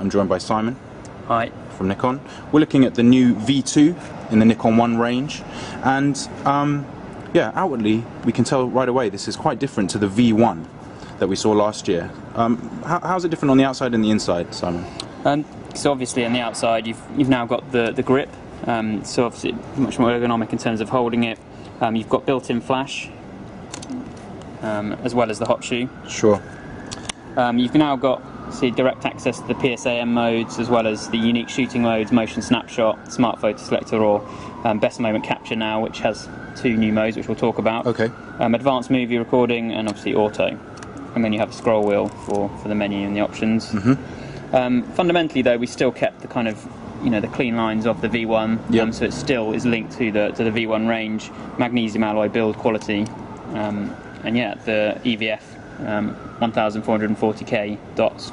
I'm joined by Simon. Hi. From Nikon. We're looking at the new V2 in the Nikon 1 range, and yeah, outwardly we can tell right away this is quite different to the V1 that we saw last year. How's it different on the outside and the inside, Simon? So obviously on the outside you've now got the grip, so obviously much more ergonomic in terms of holding it. You've got built-in flash, as well as the hot shoe. Sure. You've now got direct access to the PSAM modes, as well as the unique shooting modes, motion snapshot, smart photo selector, or best moment capture now, which has 2 new modes which we'll talk about. Okay. Advanced movie recording, and obviously auto. And then you have a scroll wheel for the menu and the options. Mm-hmm. Fundamentally though, we still kept the kind of the clean lines of the V1, yep. So it still is linked to the V1 range, magnesium-alloy build quality, and yeah, the EVF 1440K dots.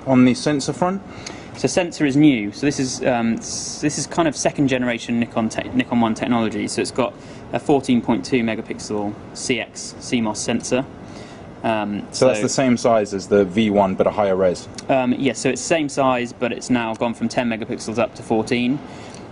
On the sensor front? So sensor is new. So this is kind of second generation Nikon 1 technology. So it's got a 14.2 megapixel CMOS sensor. So that's the same size as the V1 but a higher res? Yes, so it's the same size, but it's now gone from 10 megapixels up to 14.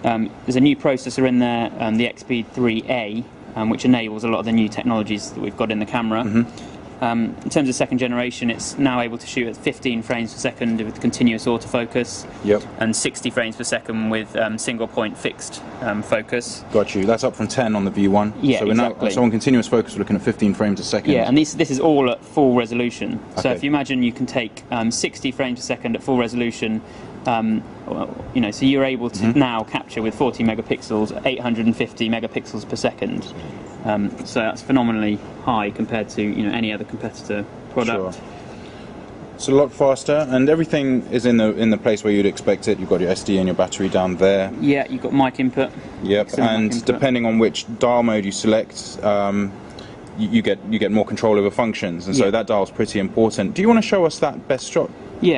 There's a new processor in there, the XP3A, which enables a lot of the new technologies that we've got in the camera. Mm-hmm. In terms of second generation, it's now able to shoot at 15 frames per second with continuous autofocus, yep. and 60 frames per second with single point fixed focus. Got you. That's up from 10 on the V1. Yeah, so we're exactly. So on continuous focus, we're looking at 15 frames a second. Yeah, and this is all at full resolution. Okay. So if you imagine you can take 60 frames per second at full resolution, so you're able to now capture with 40 megapixels, 850 megapixels per second. So that's phenomenally high compared to any other competitor product. Sure. It's a lot faster, and everything is in the place where you'd expect it. You've got your SD and your battery down there. Yeah, you've got mic input. Yep, and depending on which dial mode you select, you get more control over functions, and so that dial's pretty important. Do you want to show us that best shot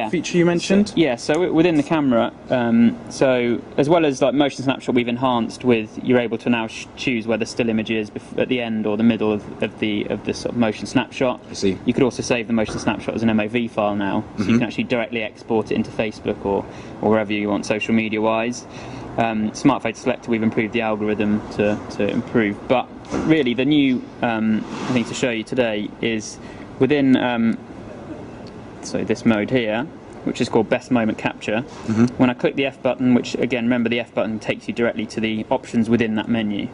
feature you mentioned? So within the camera, so as well as like motion snapshot, we've enhanced with you're able to now choose whether still image is at the end or the middle of the sort of motion snapshot. I see. You could also save the motion snapshot as an MOV file now, so you can actually directly export it into Facebook or wherever you want social media wise. Smart photo selector, we've improved the algorithm to improve, but really the new thing to show you today is within so this mode here, which is called best moment capture. When I click the F button, which again, remember the F button takes you directly to the options within that menu.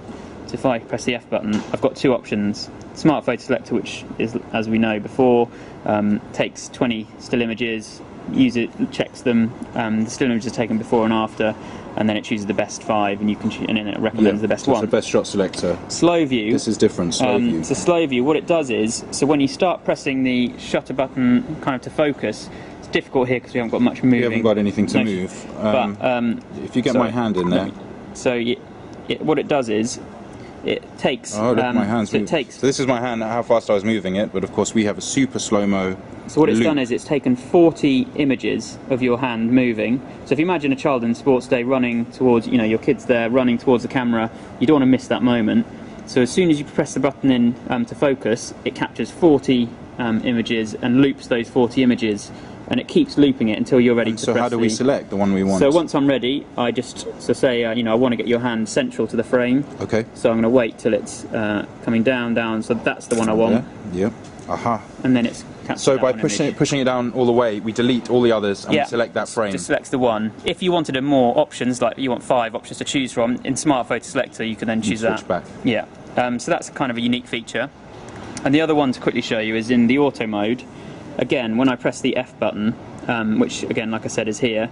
So if I press the F button, I've got 2 options. Smart photo selector, which is, as we know before, takes 20 still images, checks them, the still images are taken before and after, and then it chooses the best 5, and then it recommends the best one. It's a best shot selector. Slow view. This is different. Slow view. So slow view, what it does is, so when you start pressing the shutter button kind of to focus, it's difficult here because we haven't got much moving. We haven't got anything to move. But if you get my hand in there. So what it does is, it takes. Oh, look at my hands. So it takes. So this is my hand. How fast I was moving it, but of course we have a super slow-mo. So what it's done is it's taken 40 images of your hand moving. So if you imagine a child in sports day running towards, your kids there running towards the camera, you don't want to miss that moment. So as soon as you press the button in to focus, it captures 40 images and loops those 40 images, and it keeps looping it until you're ready to press. So how do we select the one we want? So once I'm ready, I just say I want to get your hand central to the frame. Okay. So I'm going to wait till it's coming down. So that's the one I want. Yep. Aha. And then it's. So by pushing it down all the way, we delete all the others and we select that frame. Just selects the one. If you wanted more options, like you want 5 options to choose from, in Smart Photo Selector you can then choose that. Switch back. Yeah. So that's kind of a unique feature. And the other one to quickly show you is in the auto mode. Again, when I press the F button, which again, like I said, is here,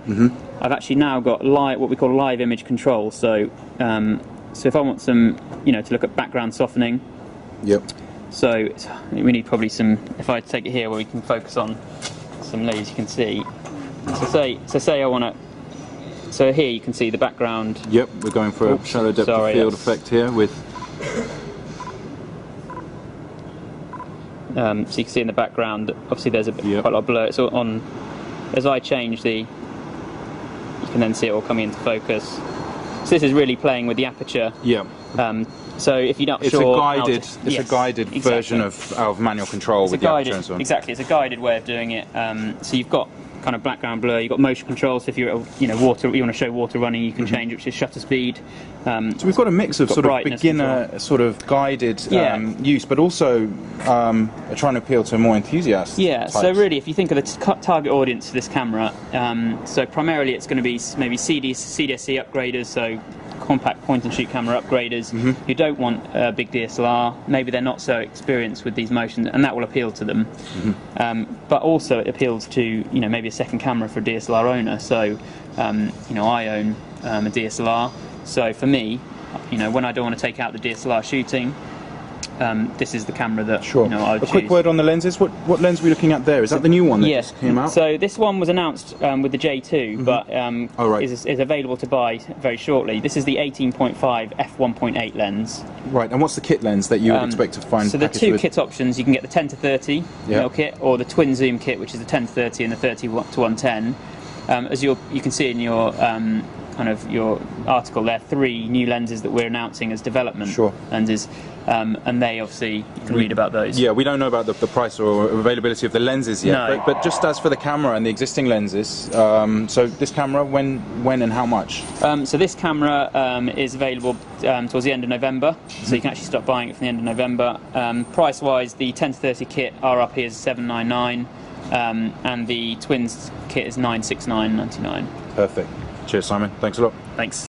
I've actually now got what we call live image control. So, so if I want some, to look at background softening. Yep. So we need probably some. If I take it here, where we can focus on some leaves, you can see. So say I want to. So here you can see the background. Yep, we're going for a shallow depth of field effect here with. So you can see in the background. Obviously, there's quite a lot of blur. So on, as I change you can then see it all coming into focus. So this is really playing with the aperture. Yeah. So if you're not it's sure, it's a guided version of manual control with the aperture and so on. Exactly, it's a guided way of doing it. So you've got kind of background blur. You've got motion control, so if you're at water, you want to show water running, you can change which is shutter speed. So we've got a mix of sort of beginner, sort of guided use, but also trying to appeal to more enthusiasts. Yeah, types. so really, if you think of the target audience for this camera, so primarily it's going to be maybe CDSC upgraders, so compact point-and-shoot camera upgraders who don't want a big DSLR. Maybe they're not so experienced with these motions, and that will appeal to them. But also it appeals to maybe a second camera for a DSLR owner. So I own a DSLR. So for me, when I don't want to take out the DSLR shooting, this is the camera that I would choose. A quick word on the lenses. What lens are we looking at there? Is that the new one that just came out? So this one was announced with the J2, but is available to buy very shortly. This is the 18.5 f1.8 lens. Right, and what's the kit lens that you would expect to find? So the two kit options, you can get the 10 to 30 mil kit, or the twin zoom kit, which is the 10 to 30 and the 30 to 110. As you can see in your your article, there are 3 new lenses that we're announcing as development lenses, and they obviously you can read about those. Yeah, we don't know about the price or availability of the lenses yet, but just as for the camera and the existing lenses, so this camera, when and how much? So this camera is available towards the end of November, so you can actually start buying it from the end of November. Price-wise, the 10 to 30 kit RRP is $799, and the twins kit is $969.99. Perfect. Cheers, Simon. Thanks a lot. Thanks.